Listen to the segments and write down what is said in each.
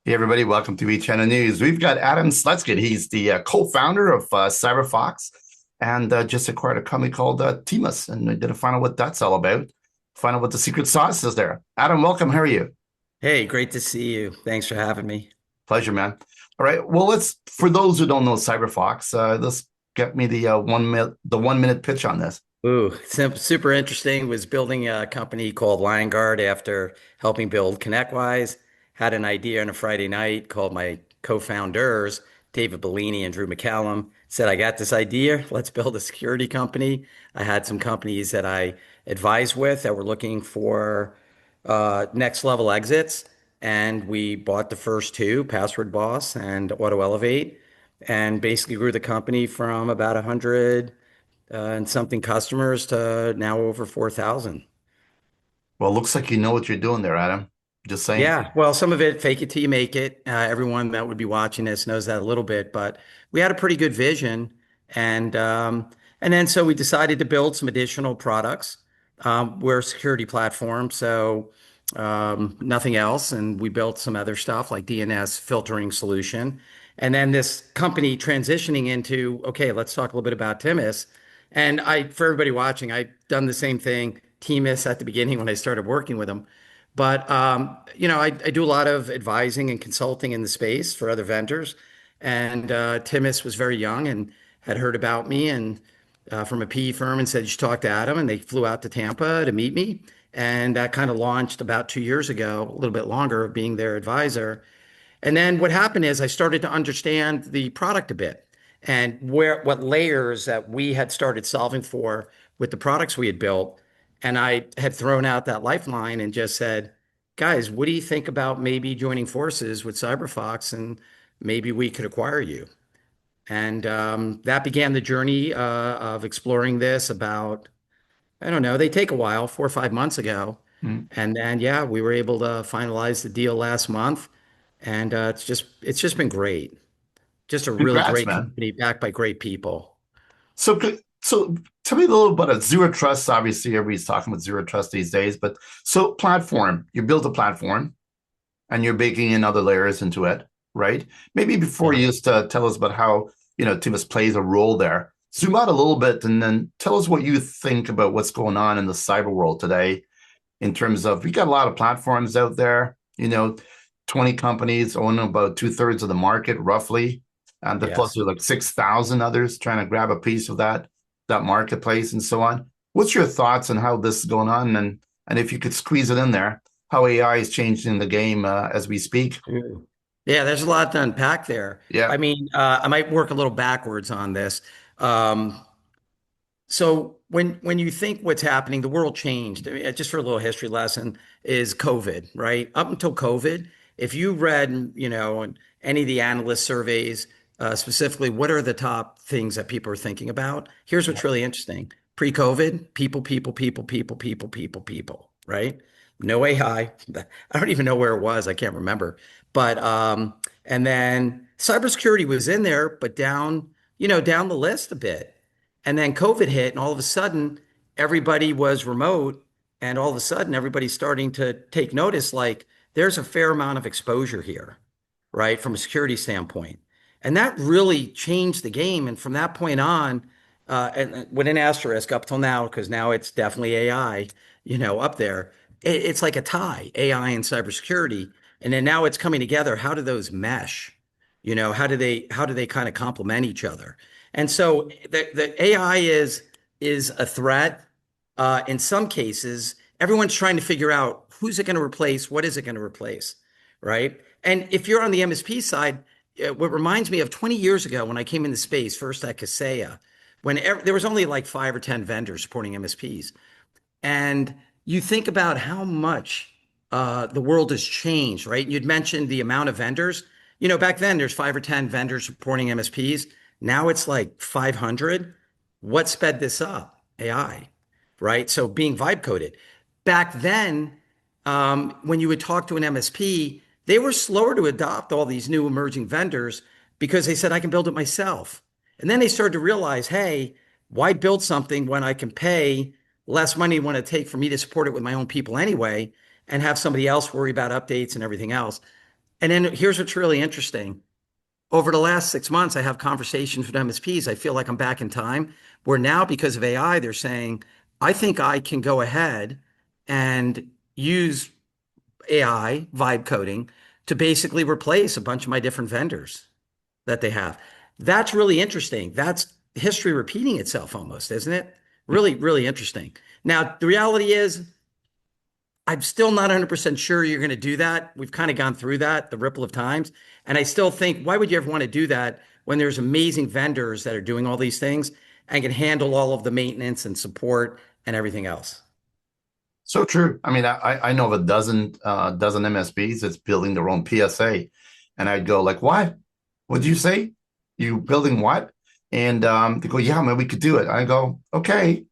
Hey, everybody, welcome to Channel News. We've got Adam Slutskin. He's the co-founder of CyberFox and just acquired a company called Timus. And we did a find out what that's all about, find out what the secret sauce is there. Adam, welcome. How are you? Hey, great to see you. Thanks for having me. Pleasure, man. All right. Well, for those who don't know CyberFox, let's get me the 1 minute pitch on this. Super interesting. Was building a company called Guard after helping build ConnectWise. Had an idea on a Friday night, called my co-founders, David Bellini and Drew McCallum. Said, I got this idea. Let's build a security company. I had some companies that I advised with that were looking for next level exits. And we bought the first two, Password Boss and AutoElevate, and basically grew the company from about 100 and something customers to now over 4,000. Well, it looks like you know what you're doing there, Adam. Just saying. Yeah, well, some of it, fake it till you make it. Everyone that would be watching this knows that a little bit, but we had a pretty good vision, and then so we decided to build some additional products. We're a security platform, so nothing else, and we built some other stuff like DNS filtering solution, and then this company transitioning into, okay, let's talk a little bit about Timus. And for everybody watching, I've done the same thing, Timus, at the beginning when I started working with them. But I do a lot of advising and consulting in the space for other vendors. And Timus was very young and had heard about me and from a PE firm and said, you should talk to Adam. And they flew out to Tampa to meet me. And that kind of launched about 2 years ago, a little bit longer of being their advisor. And then what happened is I started to understand the product a bit and what layers that we had started solving for with the products we had built. And I had thrown out that lifeline and just said, guys, what do you think about maybe joining forces with CyberFox and maybe we could acquire you? And that began the journey of exploring this about, I don't know, they take a while, 4 or 5 months ago. Mm. And then, yeah, we were able to finalize the deal last month. And it's just been great. Just a really Congrats, great man. company backed by great people. So tell me a little bit of zero trust. Obviously, everybody's talking about zero trust these days, but so platform, you built a platform and you're baking in other layers into it, right? Maybe before Yeah. you just tell us about how, Timus plays a role there, zoom out a little bit and then tell us what you think about what's going on in the cyber world today in terms of we got a lot of platforms out there, 20 companies own about two-thirds of the market roughly. And the plus Yes. there's like 6,000 others trying to grab a piece of that marketplace and so on. What's your thoughts on how this is going on? And if you could squeeze it in there, how AI is changing the game as we speak. Mm. Yeah, there's a lot to unpack there. Yeah. I mean, I might work a little backwards on this. Um, so when you think what's happening, the world changed. I mean, just for a little history lesson, is COVID, right? Up until COVID, if you read, in any of the analyst surveys, specifically, what are the top things that people are thinking about? Here's what's really interesting. Pre-COVID, people, people, people, people, people, people, people, right? No AI. I don't even know where it was. I can't remember. But and then cybersecurity was in there, but down the list a bit. And then COVID hit, and all of a sudden, everybody was remote, and all of a sudden, everybody's starting to take notice like there's a fair amount of exposure here, right, from a security standpoint. And that really changed the game. And from that point on, and with an asterisk up till now, because now it's definitely AI, up there, it's like a tie, AI and cybersecurity. And then now it's coming together. How do those mesh? How do they kind of complement each other? And so the AI is a threat. In some cases, everyone's trying to figure out who's it going to replace, what is it going to replace, right? And if you're on the MSP side, what reminds me of 20 years ago when I came into space, first at Kaseya, when there was only like 5 or 10 vendors supporting MSPs. And you think about how much the world has changed, right? You'd mentioned the amount of vendors. Back then there's 5 or 10 vendors supporting MSPs. Now it's like 500. What sped this up? AI, right? So being vibe coded. Back then, when you would talk to an MSP, they were slower to adopt all these new emerging vendors because they said, I can build it myself. And then they started to realize, hey, why build something when I can pay less money when it take for me to support it with my own people anyway and have somebody else worry about updates and everything else. And then here's what's really interesting. Over the last 6 months, I have conversations with MSPs. I feel like I'm back in time where now, because of AI, they're saying, I think I can go ahead and use AI vibe coding to basically replace a bunch of my different vendors that they have. That's really interesting. That's history repeating itself almost, isn't it? Really, really interesting. Now, the reality is, I'm still not 100% sure you're going to do that. We've kind of gone through that, the ripple of times. And I still think, why would you ever want to do that when there's amazing vendors that are doing all these things and can handle all of the maintenance and support and everything else? So true. I mean, I know of a dozen MSPs that's building their own PSA, and I'd go like, "What? What'd you say? You building what?" And they go, "Yeah, man, we could do it." I go, "Okay,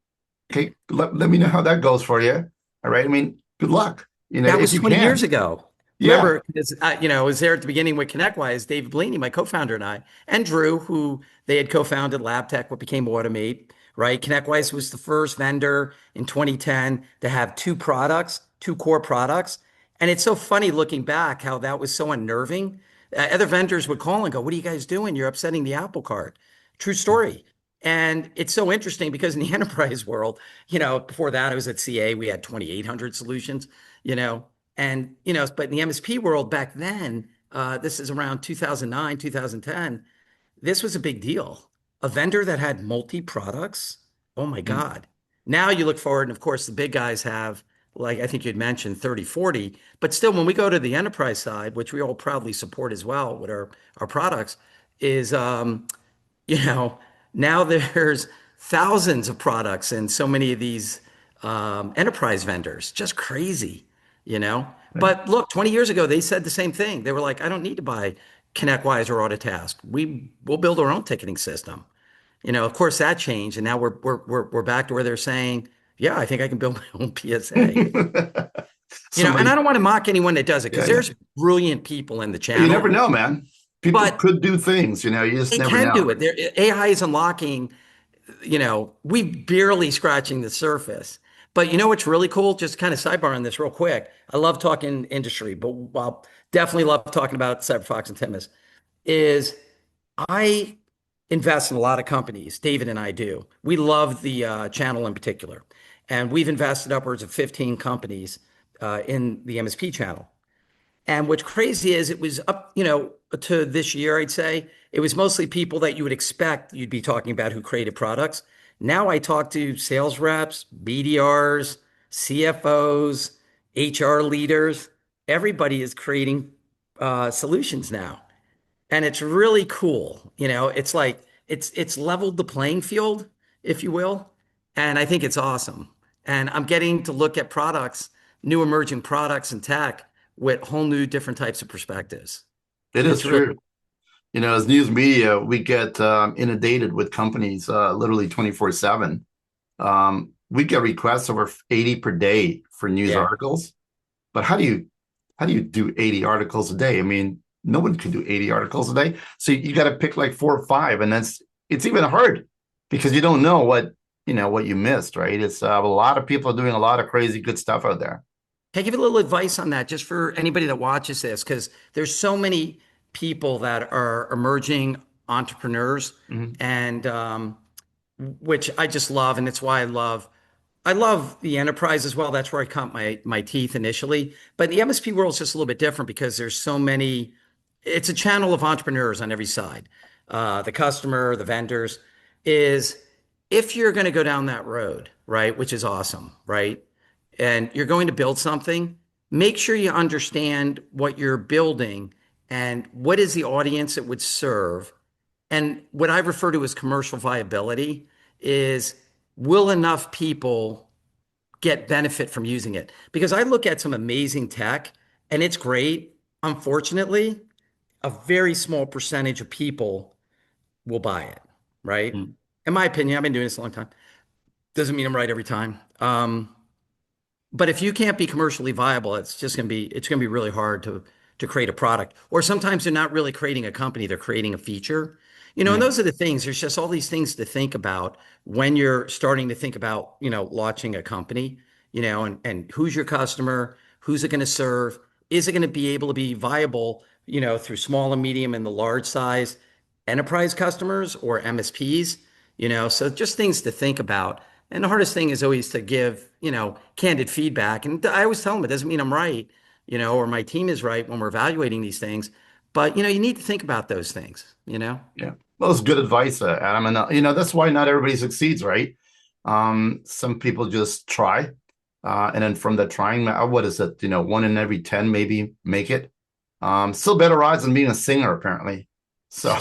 okay, let me know how that goes for you. All right. I mean, good luck. That If was you 20 years can." ago. Yeah. Remember, I was there at the beginning with ConnectWise, David Blaney, my co-founder, and I, and Drew, who they had co-founded LabTech, what became Automate, right? ConnectWise was the first vendor in 2010 to have two products, two core products. And it's so funny looking back how that was so unnerving. Other vendors would call and go, "What are you guys doing? You're upsetting the apple cart." True story. And it's so interesting because in the enterprise world, before that, I was at CA, we had 2,800 solutions, you know, but in the MSP world back then, this is around 2009, 2010, this was a big deal. A vendor that had multi products. Oh my Mm. God. Now you look forward, and of course, the big guys have, like I think you'd mentioned, 30, 40. But still, when we go to the enterprise side, which we all proudly support as well with our products, is you know, now there's thousands of products and so many of these enterprise vendors, just crazy, you know. Right. But look, 20 years ago, they said the same thing. They were like, I don't need to buy ConnectWise or Autotask. We'll build our own ticketing system. Of course that changed, and now we're back to where they're saying, yeah, I think I can build my own PSA. And I Somebody, don't want to mock anyone that does it yeah, because yeah. there's brilliant people in the You never channel, know, man. People but could do things, you just they never can do know. it. AI is unlocking, we barely scratching the surface. But you know what's really cool? Just kind of sidebar on this real quick. I love talking industry, but definitely love talking about CyberFox and Timus. Is I invest in a lot of companies. David and I do. We love the channel in particular, and we've invested upwards of 15 companies in the MSP channel. And what's crazy is it was up, to this year, I'd say it was mostly people that you would expect you'd be talking about who created products. Now I talk to sales reps, BDRs, CFOs, HR leaders. Everybody is creating solutions now. And it's really cool. It's like it's leveled the playing field, if you will. And I think it's awesome. And I'm getting to look at products, new emerging products and tech with whole new different types of perspectives. It is It's really true. As news media, we get inundated with companies literally 24/7. We get requests over 80 per day for news yeah. articles. But how do you do 80 articles a day? I mean, no one can do 80 articles a day. So you got to pick like 4 or 5, and it's even hard because you don't know what you missed, right? It's a lot of people are doing a lot of crazy good stuff out there. Can I give you a little advice on that just for anybody that watches this? Because there's so many people that are emerging entrepreneurs Mhm. and which I just love, and it's why I love the enterprise as well. That's where I cut my teeth initially. But the MSP world is just a little bit different because there's so many. It's a channel of entrepreneurs on every side. The customer, the vendors, is if you're going to go down that road, right, which is awesome, right, and you're going to build something, make sure you understand what you're building and what is the audience it would serve. And what I refer to as commercial viability is will enough people get benefit from using it? Because I look at some amazing tech and it's great. Unfortunately, a very small percentage of people will buy it, right? Mm. In my opinion, I've been doing this a long time. Doesn't mean I'm right every time. But if you can't be commercially viable, it's gonna be really hard to create a product. Or sometimes they're not really creating a company, they're creating a feature. And Yeah. those are the things. There's just all these things to think about when you're starting to think about, launching a company, and who's your customer, who's it going to serve? Is it going to be able to be viable through small and medium and the large size enterprise customers or MSPs, so just things to think about. And the hardest thing is always to give, candid feedback. And I always tell them it doesn't mean I'm right, or my team is right when we're evaluating these things. But, you need to think about those things. Yeah. Well, it's good advice, Adam. And, that's why not everybody succeeds, right? Some people just try. And then from the trying, what is it? One in every 10 maybe make it. Still better odds than being a singer, apparently. So,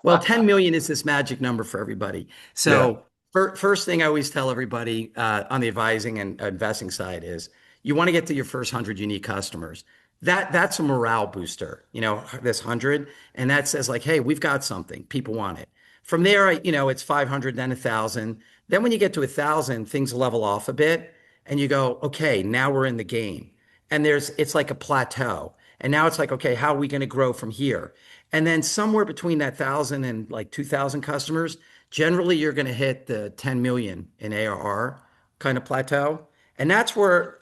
Well, 10 million is this magic number for everybody. yeah. So, first thing I always tell everybody on the advising and investing side is you want to get to your first 100 unique customers. That's a morale booster, this 100. And that says, like, hey, we've got something. People want it. From there, it's 500, then 1,000. Then when you get to 1,000, things level off a bit. And you go, okay, now we're in the game. And it's like a plateau. And now it's like, okay, how are we going to grow from here? And then somewhere between that 1,000 and like 2,000 customers, generally you're going to hit the 10 million in ARR kind of plateau. And that's where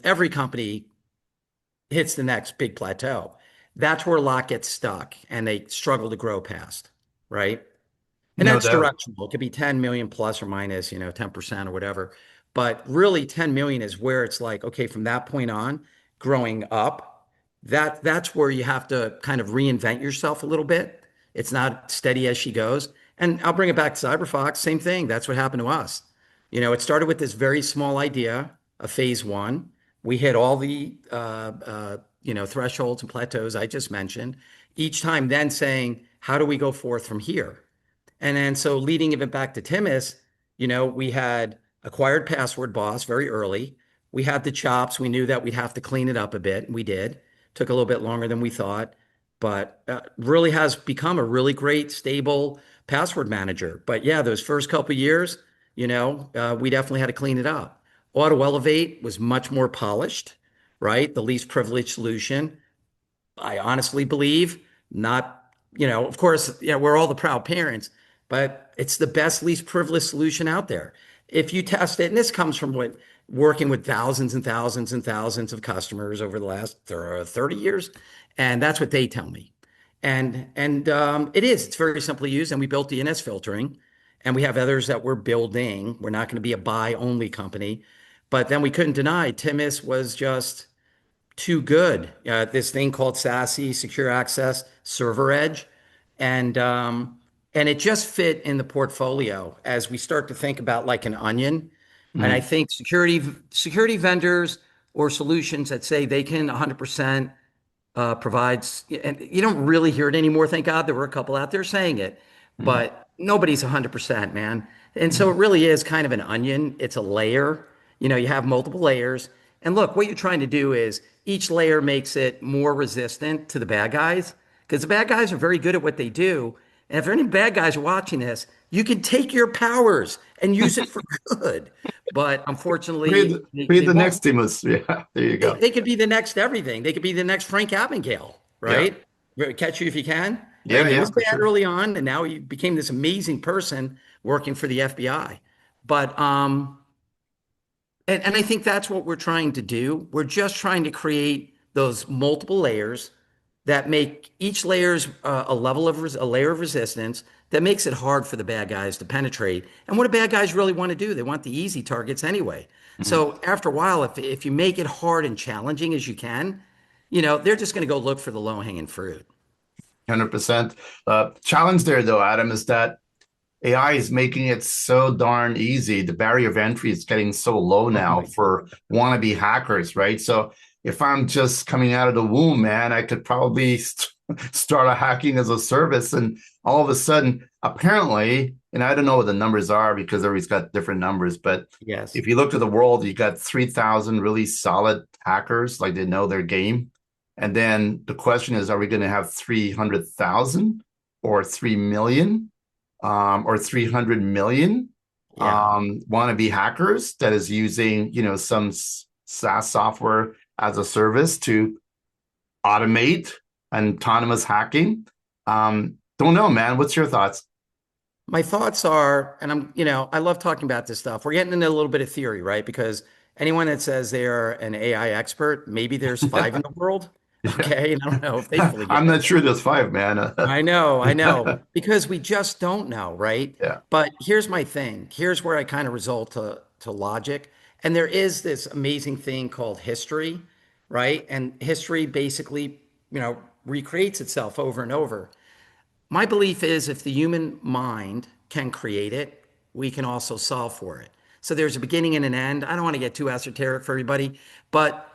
every company hits the next big plateau. That's where a lot gets stuck and they struggle to grow past, right? And No that's doubt. directional. It could be 10 million plus or minus, 10% or whatever. But really 10 million is where it's like, okay, from that point on, growing up, that's where you have to kind of reinvent yourself a little bit. It's not steady as she goes. And I'll bring it back to CyberFox, same thing. That's what happened to us. It started with this very small idea of phase one. We hit all the thresholds and plateaus I just mentioned. Each time then saying, how do we go forth from here? And then so leading even back to Timus, we had acquired Password Boss very early. We had the chops. We knew that we'd have to clean it up a bit, and we did. Took a little bit longer than we thought, but really has become a really great, stable password manager. But yeah, those first couple of years, we definitely had to clean it up. AutoElevate was much more polished, right? The least privileged solution. I honestly believe not, of course, we're all the proud parents, but it's the best least privileged solution out there. If you test it, and this comes from working with thousands and thousands and thousands of customers over the last 30 years, and that's what they tell me. And it's very simply used, and we built DNS filtering, and we have others that we're building. We're not going to be a buy only company, but then we couldn't deny Timus was just too good. This thing called SASE, Secure Access Server Edge, and it just fit in the portfolio as we start to think about like an onion. And I Mhm. think security vendors or solutions that say they can 100% provides, and you don't really hear it anymore. Thank God there were a couple out there saying it, Mhm. but nobody's 100%, man. And so it Mhm. really is kind of an onion. It's a layer. You have multiple layers. And look, what you're trying to do is each layer makes it more resistant to the bad guys because the bad guys are very good at what they do. And if there are any bad guys watching this, you can take your powers and use it for good. But unfortunately, Read they the won't. next Timus. Yeah, there you They, go. they could be the next everything. They could be the next Frank Abagnale, Yeah. right? Catch you if you can, right? Yeah, And he yeah, was for bad sure. early on, and now he became this amazing person working for the FBI. But and I think that's what we're trying to do. We're just trying to create those multiple layers that make each layer's a layer of resistance that makes it hard for the bad guys to penetrate. And what do bad guys really want to do? They want the easy targets anyway. Mhm. So after a while, if you make it hard and challenging as you can, they're just going to go look for the low hanging fruit. 100%. Challenge there, though, Adam, is that AI is making it so darn easy. The barrier of entry is getting so low Oh now my for God. wannabe hackers, right? So if I'm just coming out of the womb, man, I could probably start a hacking as a service. And all of a sudden, apparently, and I don't know what the numbers are because everybody's got different numbers, but Yes. if you look at the world, you got 3,000 really solid hackers, like they know their game. And then the question is, are we going to have 300,000 or 3 million? Or 300 million Yeah. wannabe hackers that is using, some SaaS software as a service to automate and autonomous hacking. Don't know, man. What's your thoughts? My thoughts are, and I love talking about this stuff. We're getting into a little bit of theory, right? Because anyone that says they are an AI expert, maybe there's five in the world, Okay. And I don't know if they fully get I'm it. not sure there's five, man. I know, because we just don't know, right? Yeah. But here's my thing. Here's where I kind of result to logic. And there is this amazing thing called history, right? And history basically, recreates itself over and over. My belief is if the human mind can create it, we can also solve for it. So there's a beginning and an end. I don't want to get too esoteric for everybody, but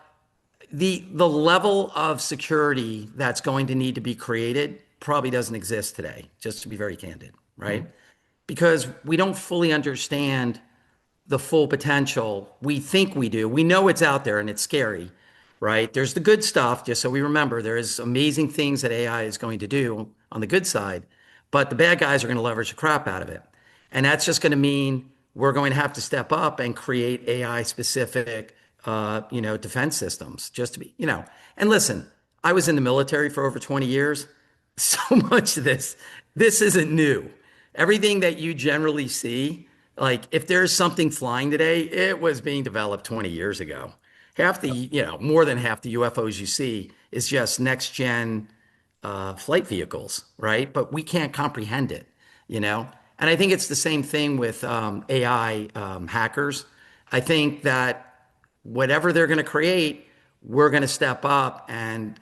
the level of security that's going to need to be created probably doesn't exist today, just to be very candid, right? Because we don't fully understand the full potential. We think we do. We know it's out there and it's scary, right? There's the good stuff, just so we remember, there is amazing things that AI is going to do on the good side, but the bad guys are going to leverage the crap out of it. And that's just going to mean we're going to have to step up and create AI specific, defense systems just to be, and listen, I was in the military for over 20 years. So much of this isn't new. Everything that you generally see, like if there's something flying today, it was being developed 20 years ago. More than half the UFOs you see is just next gen flight vehicles, right? But we can't comprehend it, you know? And I think it's the same thing with AI hackers. I think that whatever they're going to create, we're going to step up and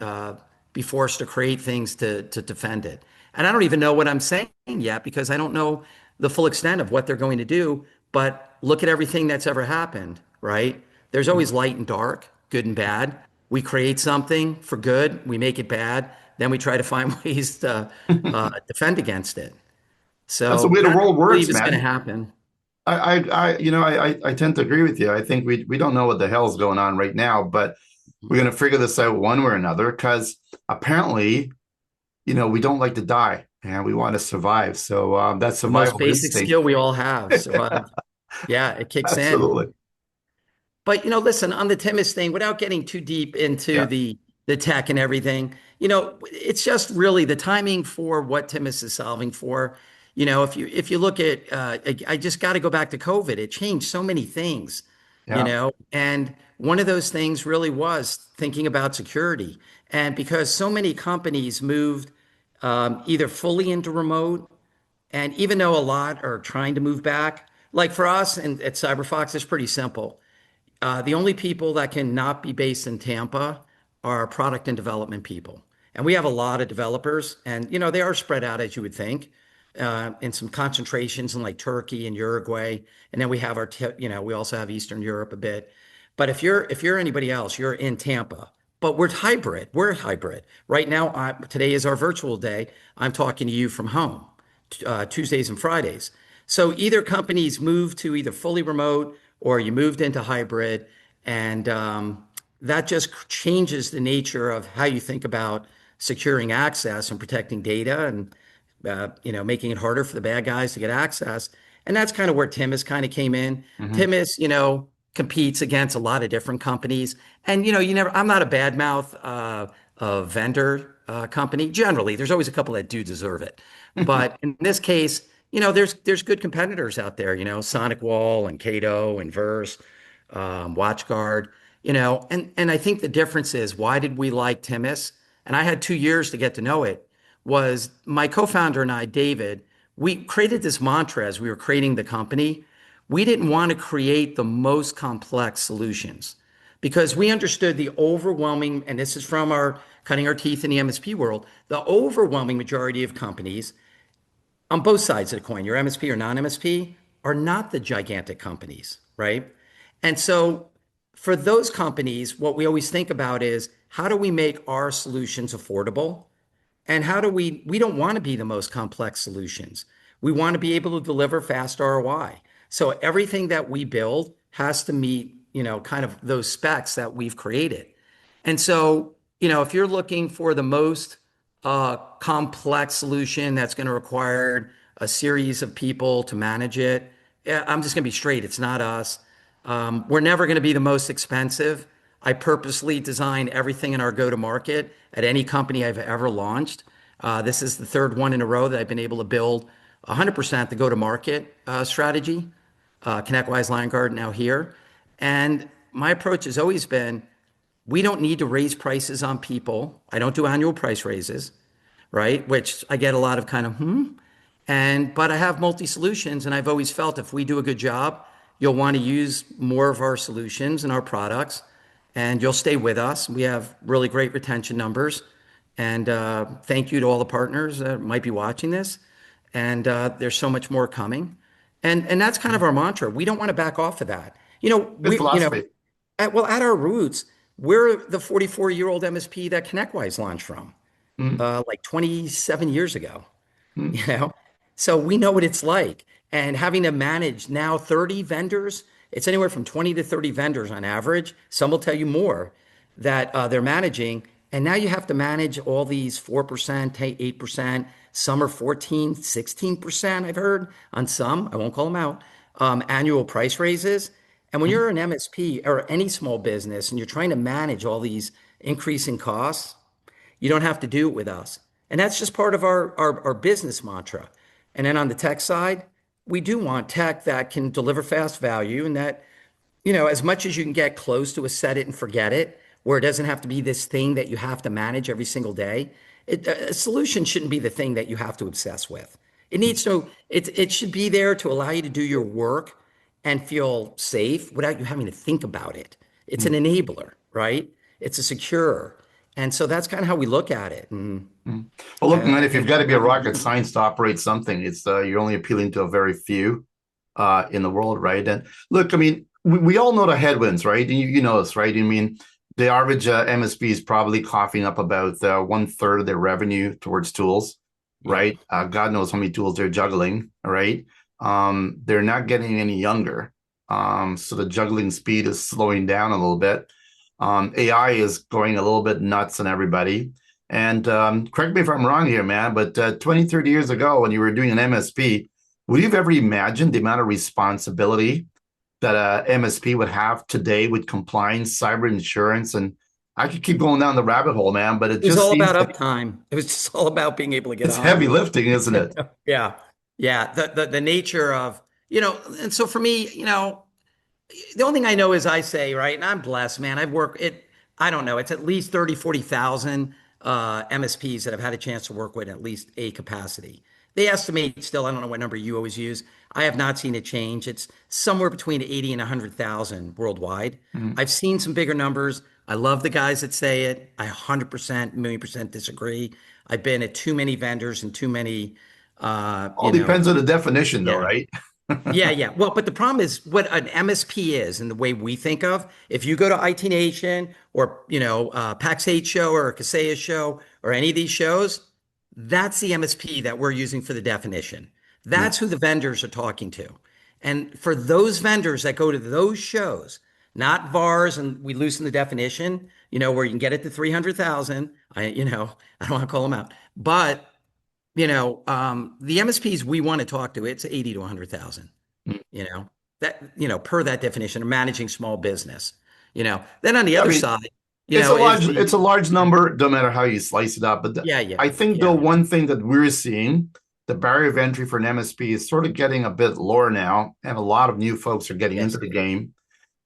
be forced to create things to defend it. And I don't even know what I'm saying yet because I don't know the full extent of what they're going to do. But look at everything that's ever happened, right? There's always light and dark, good and bad. We create something for good, we make it bad, then we try to find ways to defend against it. That's the So way the that I world believe works, is going to man. happen. I tend to agree with you. I think we don't know what the hell's going on right now, but we're going to figure this out one way or another because apparently, we don't like to die and we want to survive. So that The most survival basic instinct. skill we all have, survive. Yeah, it kicks in. Absolutely. But listen, on the Timus thing, without getting too deep into Yeah. the tech and everything, it's just really the timing for what Timus is solving for. If you look at, I just got to go back to COVID. It changed so many things, Yeah. and one of those things really was thinking about security. And because so many companies moved either fully into remote, and even though a lot are trying to move back, like for us and at CyberFox, it's pretty simple. The only people that can not be based in Tampa are product and development people. And we have a lot of developers, and they are spread out as you would think, in some concentrations in like Turkey and Uruguay, and then we have we also have Eastern Europe a bit. But if you're anybody else, you're in Tampa. But we're hybrid. We're hybrid right now. Today is our virtual day. I'm talking to you from home, Tuesdays and Fridays. So either companies move to either fully remote or you moved into hybrid, and that just changes the nature of how you think about securing access and protecting data, and making it harder for the bad guys to get access. And that's kind of where Timus kind of came in. Hmm. Timus, competes against a lot of different companies, and you never. I'm not a badmouth a vendor company. Generally, there's always a couple that do deserve it, but in this case, there's good competitors out there. Sonic Wall and Cato and Verse, WatchGuard. And I think the difference is why did we like Timus? And I had 2 years to get to know it. Was my co-founder and I, David, we created this mantra as we were creating the company. We didn't want to create the most complex solutions because we understood the overwhelming, and this is from our cutting our teeth in the MSP world, the overwhelming majority of companies on both sides of the coin, your MSP or non-MSP, are not the gigantic companies, right? And so for those companies, what we always think about is how do we make our solutions affordable? And how do we don't want to be the most complex solutions. We want to be able to deliver fast ROI. So everything that we build has to meet, kind of those specs that we've created. And so, if you're looking for the most complex solution that's going to require a series of people to manage it, yeah, I'm just going to be straight. It's not us. We're never going to be the most expensive. I purposely design everything in our go-to-market at any company I've ever launched. This is the third one in a row that I've been able to build 100% the go-to-market strategy. ConnectWise, LineGuard, now here. And my approach has always been We don't need to raise prices on people. I don't do annual price raises, right? Which I get a lot of kind of, but I have multi solutions, and I've always felt if we do a good job, you'll want to use more of our solutions and our products, and you'll stay with us. We have really great retention numbers. And thank you to all the partners that might be watching this. And there's so much more coming. And that's kind of our mantra. We don't want to back off of that. Good philosophy. At our roots, we're the 44-year-old MSP that ConnectWise launched from Mm, like 27 years ago, mm, you know? So we know what it's like. And having to manage now 30 vendors, it's anywhere from 20 to 30 vendors on average. Some will tell you more that they're managing. And now you have to manage all these 4%, 8%. Some are 14, 16%, I've heard on some, I won't call them out, annual price raises. And when mm, you're an MSP or any small business and you're trying to manage all these increasing costs, you don't have to do it with us. And that's just part of our business mantra. And then on the tech side, we do want tech that can deliver fast value and that, as much as you can get close to a set it and forget it, where it doesn't have to be this thing that you have to manage every single day. A solution shouldn't be the thing that you have to obsess with. It should be there to allow you to do your work and feel safe without you having to think about it. It's an mm, enabler, right? It's a secure. And so that's kind of how we look at it. And mm. Well, look, man, I if you've think got to be a having rocket science to operate something, it's you're only appealing to a very few in the world, right? And look, I mean, we all know the headwinds, right? And you know this, right? I mean, the average MSP is probably coughing up about 1/3 of their revenue towards tools, yeah, right? God knows how many tools they're juggling, right? They're not getting any younger. So the juggling speed is slowing down a little bit. AI is going a little bit nuts on everybody. And correct me if I'm wrong here, man, but 20, 30 years ago, when you were doing an MSP, would you have ever imagined the amount of responsibility that a MSP would have today with compliance, cyber insurance? And I could keep going down the rabbit hole, man, but it it was just all seems about like uptime. It was just all about being able to get it's on. heavy lifting, isn't it? Yeah. Yeah. The nature of, and so for me, the only thing I know is I say, right, and I'm blessed, man. I don't know, it's at least 30, 40,000 MSPs that I've had a chance to work with in at least a capacity. They estimate still, I don't know what number you always use. I have not seen it change. It's somewhere between 80 and 100,000 worldwide. Mm. I've seen some bigger numbers. I love the guys that say it. I 100%, million percent disagree. I've been at too many vendors and too many, All depends on the definition, though, yeah, right? yeah, yeah. Well, but the problem is what an MSP is and the way we think of, if you go to IT Nation or, PAX 8 show or a Kaseya show or any of these shows, that's the MSP that we're using for the definition. Mm. That's who the vendors are talking to. And for those vendors that go to those shows, not VARs, and we loosen the definition, where you can get it to 300,000, I don't want to call them out, but the MSPs we want to talk to, it's 80 to 100,000, Mm. per that definition of managing small business, then on the I other mean, side, is it's a the, large number, no matter how you slice it up. But yeah, yeah, I think though yeah, one thing that we're seeing, the barrier of entry for an MSP is sort of getting a bit lower now, and a lot of new folks are getting yes, into the game.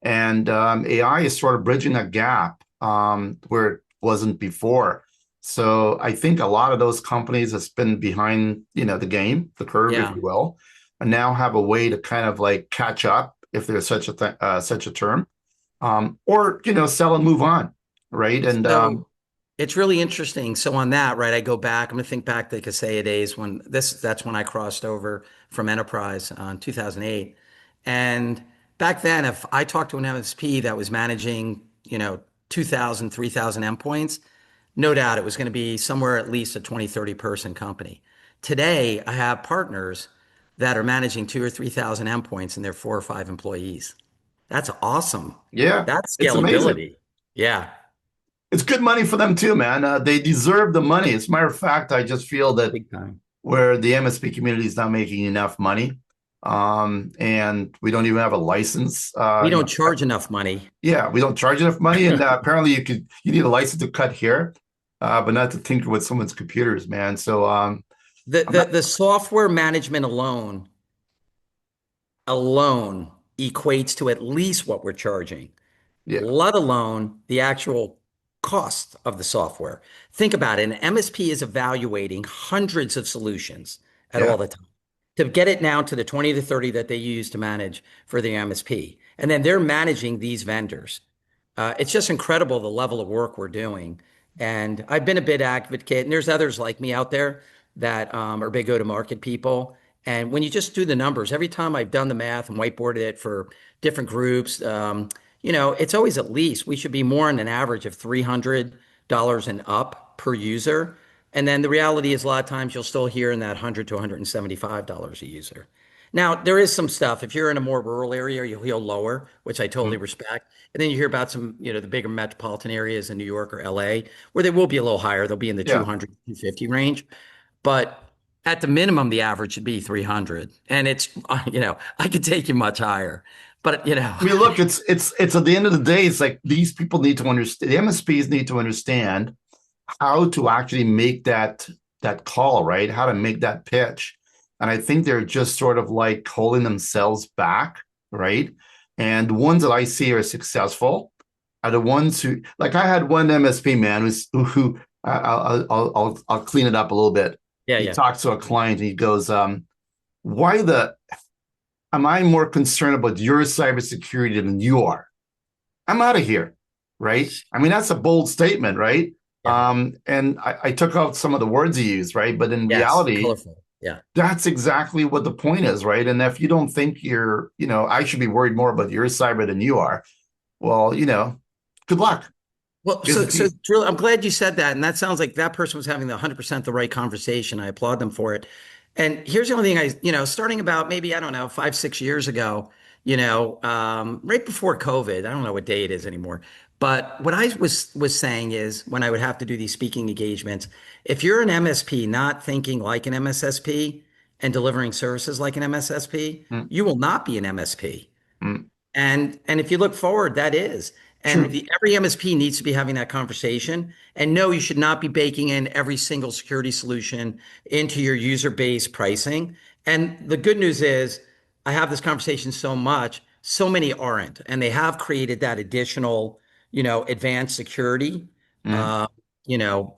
And AI is sort of bridging a gap where it wasn't before. So I think a lot of those companies that's been behind, the game, the curve, if yeah. you will, and now have a way to kind of like catch up, if there's such a term, or sell and move on, right? And So it's really interesting. So on that, right, I go back, I'm going to think back to the Kaseya days that's when I crossed over from enterprise on 2008. And back then, if I talked to an MSP that was managing, 2,000, 3,000 endpoints, no doubt it was going to be somewhere at least a 20, 30 person company. Today, I have partners that are managing 2 or 3,000 endpoints and they're 4 or 5 employees. That's awesome. yeah, That's it's amazing. scalability. Yeah. It's good money for them too, man. They deserve the money. As a matter of fact, I just feel that Big time. where the MSP community is not making enough money, and we don't even have a license. We don't charge enough money. Yeah, we don't charge enough money, and apparently you need a license to cut hair, but not to tinker with someone's computers, man. So The, I'm the not. the software management alone equates to at least what we're charging. Yeah. let alone the actual cost of the software. Think about it. An MSP is evaluating hundreds of solutions at Yeah. all the time to get it now to the 20 to 30 that they use to manage for the MSP. And then they're managing these vendors. It's just incredible the level of work we're doing. And I've been a bit advocate, and there's others like me out there that are big go-to-market people. And when you just do the numbers, every time I've done the math and whiteboarded it for different groups, it's always at least we should be more on an average of $300 and up per user. And then the reality is a lot of times you'll still hear in that $100 to $175 a user. Now, there is some stuff. If you're in a more rural area, you'll hear lower, which I totally Mm. respect. And then you hear about some, the bigger metropolitan areas in New York or LA, where they will be a little higher. They'll be in the Yeah. 200, 250 range. But at the minimum, the average should be 300. And it's, I could take you much higher. But, I mean, look, it's at the end of the day, it's like these people need to understand, the MSPs need to understand how to actually make that call, right? How to make that pitch. And I think they're just sort of like holding themselves back, right? And the ones that I see are successful are the ones who, like, I had one MSP man who I'll clean it up a little bit. yeah, He yeah. talks to a client. He goes, "Why the am I more concerned about your cybersecurity than you are? I'm out of here." Right? I mean, that's a bold statement, right? Yeah. And I took out some of the words he used, right? But in Yes. reality, Colorful. Yeah. that's exactly what the point is, right? And if you don't think I should be worried more about your cyber than you are, well, good luck. Well, Here's the so key. Drew, I'm glad you said that, and that sounds like that person was having the 100% the right conversation. I applaud them for it. And here's the only thing starting about maybe I don't know 5, 6 years ago, right before COVID. I don't know what day it is anymore. But what I was saying is when I would have to do these speaking engagements, if you're an MSP not thinking like an MSSP and delivering services like an MSSP, Mm, you will not be an MSP. mm, And if you look forward, that is. And true. every MSP needs to be having that conversation. And no, you should not be baking in every single security solution into your user base pricing. And the good news is, I have this conversation so much, so many aren't. And they have created that additional, advanced security, Mm,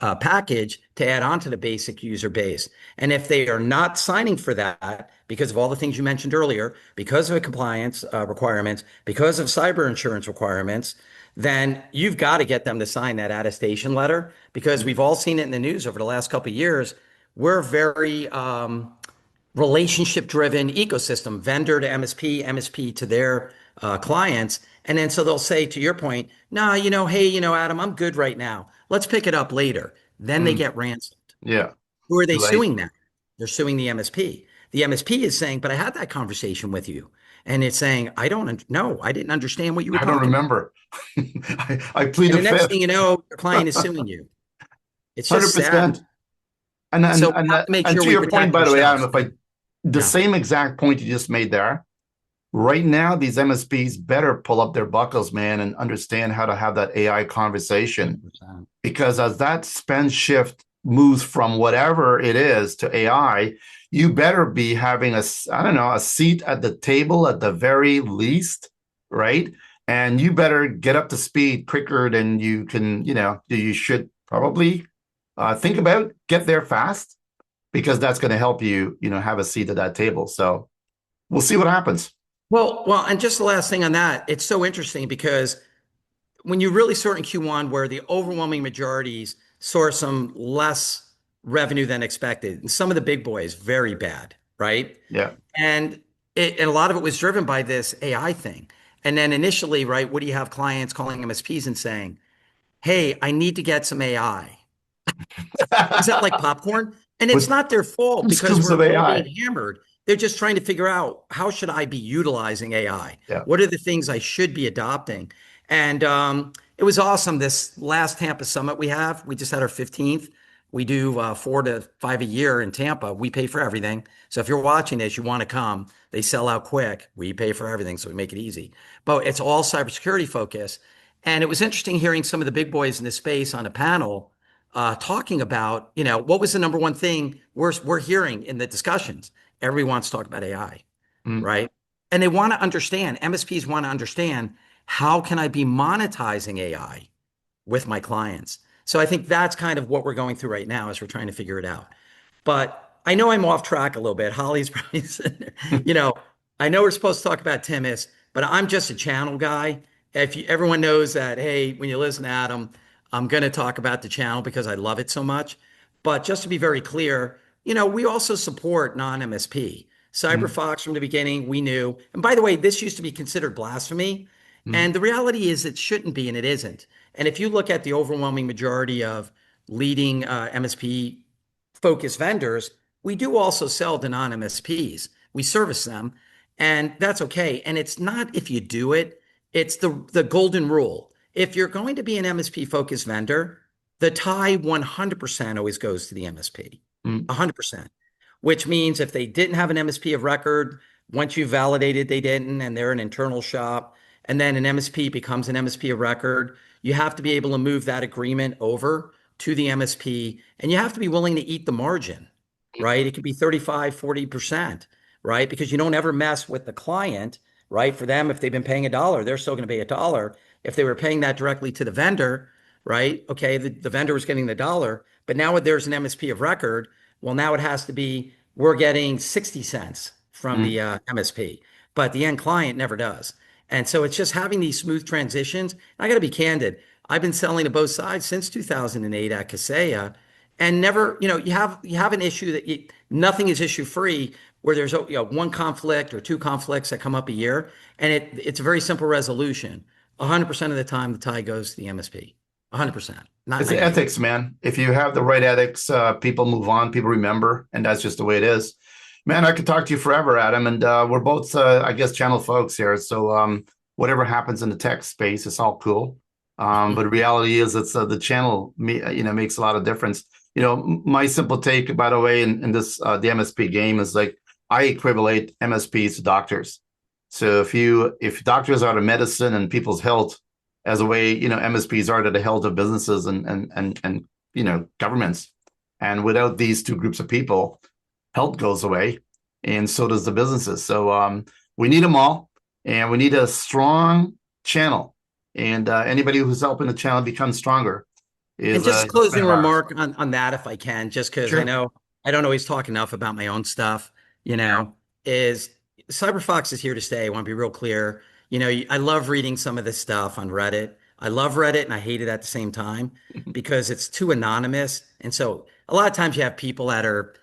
uh, package to add on to the basic user base. And if they are not signing for that because of all the things you mentioned earlier, because of compliance requirements, because of cyber insurance requirements, then you've got to get them to sign that attestation letter because mm, we've all seen it in the news over the last couple of years. We're very relationship driven ecosystem, vendor to MSP, MSP to their clients. And then so they'll say, to your point, no, hey, Adam, I'm good right now. Let's pick it up later. Then they mm. get ransomed. Yeah. Who are they Too late. suing now? They're suing the MSP. The MSP is saying, but I had that conversation with you. And it's saying, I don't know. I didn't understand what you were I don't talking about. remember. I plead And the the next fifth. thing you know, your client is suing you. It's just sad. 100%. And So and we and have to make and sure to we your point, protect by the way, Adam, ourselves. if I the Yeah. same exact point you just made there, right now, these MSPs better pull up their buckles, man, and understand how to have that AI conversation. 100%. Because as that spend shift moves from whatever it is to AI, you better be having I don't know, a seat at the table at the very least, right? And you better get up to speed quicker than you can, you should probably think about, get there fast, because that's going to help you, have a seat at that table. So we'll see what happens. Well, and just the last thing on that, it's so interesting because when you really sort in Q1 where the overwhelming majorities saw some less revenue than expected, and some of the big boys very bad, right? Yeah. And and a lot of it was driven by this AI thing. And then initially, right, what do you have clients calling MSPs and saying, "Hey, I need to get some AI." Is that like popcorn? And it's With not their fault because scoops we're of all AI. being hammered. They're just trying to figure out how should I be utilizing AI? Yeah. What are the things I should be adopting? And it was awesome. This last Tampa summit we just had our 15th. We do 4 to 5 a year in Tampa. We pay for everything. So if you're watching this, you want to come. They sell out quick. We pay for everything, so we make it easy. But it's all cybersecurity focus. And it was interesting hearing some of the big boys in the space on a panel talking about, what was the number one thing we're hearing in the discussions? Everybody wants to talk about AI, Mm, right? And they want to understand, MSPs want to understand how can I be monetizing AI with my clients? So I think that's kind of what we're going through right now as we're trying to figure it out. But I know I'm off track a little bit. Holly's probably sitting there. I know we're supposed to talk about Timus, but I'm just a channel guy. If you, everyone knows that, hey, when you listen to Adam, I'm going to talk about the channel because I love it so much. But just to be very clear, we also support non-MSP. Mm, CyberFox from the beginning, we knew. And by the way, this used to be considered blasphemy. mm, And the reality is it shouldn't be, and it isn't. And if you look at the overwhelming majority of leading MSP focused vendors, we do also sell to non-MSPs. We service them, and that's okay. And it's not if you do it, it's the golden rule. If you're going to be an MSP focused vendor, the tie 100% always goes to the MSP. mm, 100%. Which means if they didn't have an MSP of record, once you validated they didn't, and they're an internal shop, and then an MSP becomes an MSP of record, you have to be able to move that agreement over to the MSP, and you have to be willing to eat the margin, right? It could be 35, 40%, right? Because you don't ever mess with the client, right? For them, if they've been paying a dollar, they're still going to pay a dollar. If they were paying that directly to the vendor, right? Okay, the vendor was getting the dollar, but now there's an MSP of record. Well, now it has to be, we're getting 60 cents from mm. the MSP, but the end client never does. And so it's just having these smooth transitions. I got to be candid. I've been selling to both sides since 2008 at Kaseya, and never, you have an issue that nothing is issue free, where there's one conflict or two conflicts that come up a year, and it's a very simple resolution. 100% of the time, the tie goes to the MSP. 100%, not It's 90. ethics, man. If you have the right ethics, people move on, people remember, and that's just the way it is. Man, I could talk to you forever, Adam, and we're both, I guess, channel folks here. So whatever happens in the tech space, it's all cool. But the reality is, it's the channel, makes a lot of difference. My simple take, by the way, in this the MSP game is like I equivalent MSPs to doctors. So if doctors are the medicine and people's health, as a way, MSPs are to the health of businesses and governments. And without these two groups of people, health goes away, and so does the businesses. So we need them all, and we need a strong channel. And anybody who's helping the channel become stronger And is just a a friend closing of ours. remark on that, if I can, just because I Sure. know I don't always talk enough about my own stuff, is CyberFox is here to stay. I want to be real clear. I love reading some of this stuff on Reddit. I love Reddit and I hate it at the same time because it's too anonymous. And so a lot of times you have people that are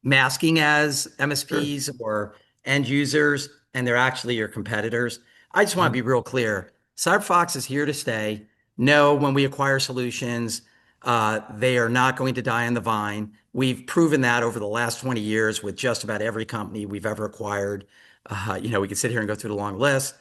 masking as Sure. MSPs or end users, and they're actually your competitors. I just want to be real clear. CyberFox is here to stay. No, when we acquire solutions, they are not going to die on the vine. We've proven that over the last 20 years with just about every company we've ever acquired. We could sit here and go through the long list.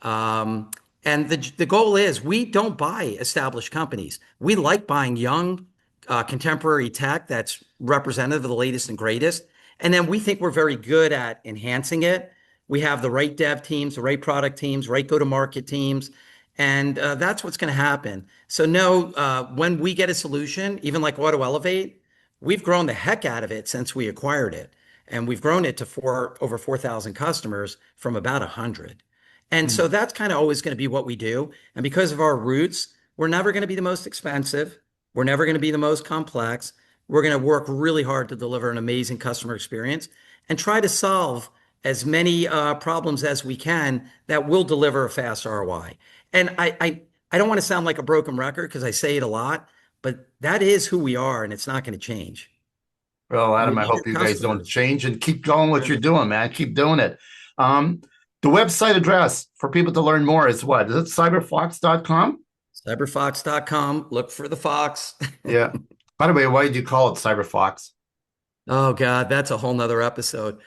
Um, and the goal is we don't buy established companies. We like buying young, contemporary tech that's representative of the latest and greatest. And then we think we're very good at enhancing it. We have the right dev teams, the right product teams, right go-to-market teams. And that's what's going to happen. So no, when we get a solution, even like AutoElevate, we've grown the heck out of it since we acquired it. And we've grown it to over 4,000 customers from about 100. And so that's kind of always going to be what we do. And because of our roots, we're never going to be the most expensive. We're never going to be the most complex. We're going to work really hard to deliver an amazing customer experience and try to solve as many problems as we can that will deliver a fast ROI. And I don't want to sound like a broken record because I say it a lot, but that is who we are, and it's not going to change. Well, And we Adam, I need hope our you guys don't customers. change and keep going what you're doing, man. Keep doing it. Um, the website address for people to learn more is what? Is it cyberfox.com? Cyberfox.com. Look for the fox. Yeah. By the way, why did you call it CyberFox? Oh God, that's a whole nother episode.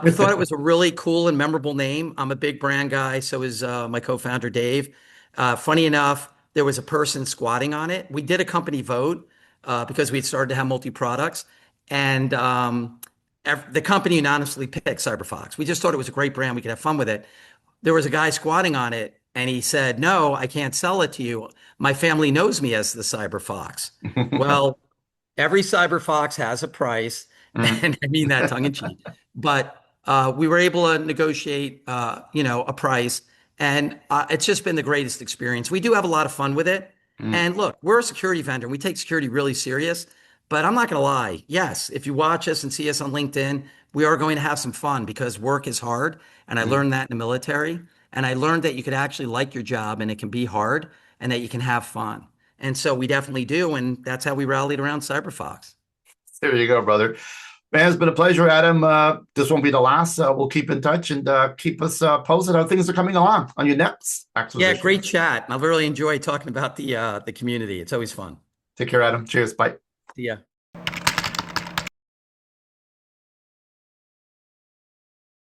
We thought it was a really cool and memorable name. I'm a big brand guy, so is my co-founder Dave. Funny enough, there was a person squatting on it. We did a company vote because we had started to have multi-products, and the company unanimously picked CyberFox. We just thought it was a great brand. We could have fun with it. There was a guy squatting on it, and he said, "No, I can't sell it to you. My family knows me as the CyberFox." Well, every cyber fox has a price, Mm, and I mean that tongue in cheek. But we were able to negotiate, a price, And it's just been the greatest experience. We do have a lot of fun with it. Mm. And look, we're a security vendor. We take security really serious. But I'm not going to lie. Yes, if you watch us and see us on LinkedIn, we are going to have some fun because work is hard. And I Mm. learned that in the military. And I learned that you could actually like your job and it can be hard and that you can have fun. And so we definitely do. And that's how we rallied around CyberFox. There you go, brother. Man, it's been a pleasure, Adam. This won't be the last. We'll keep in touch and keep us posted how things are coming along on your next Yeah, acquisition. great chat. I've really enjoyed talking about the community. It's always fun. Take care, Adam. Cheers. Bye. See ya.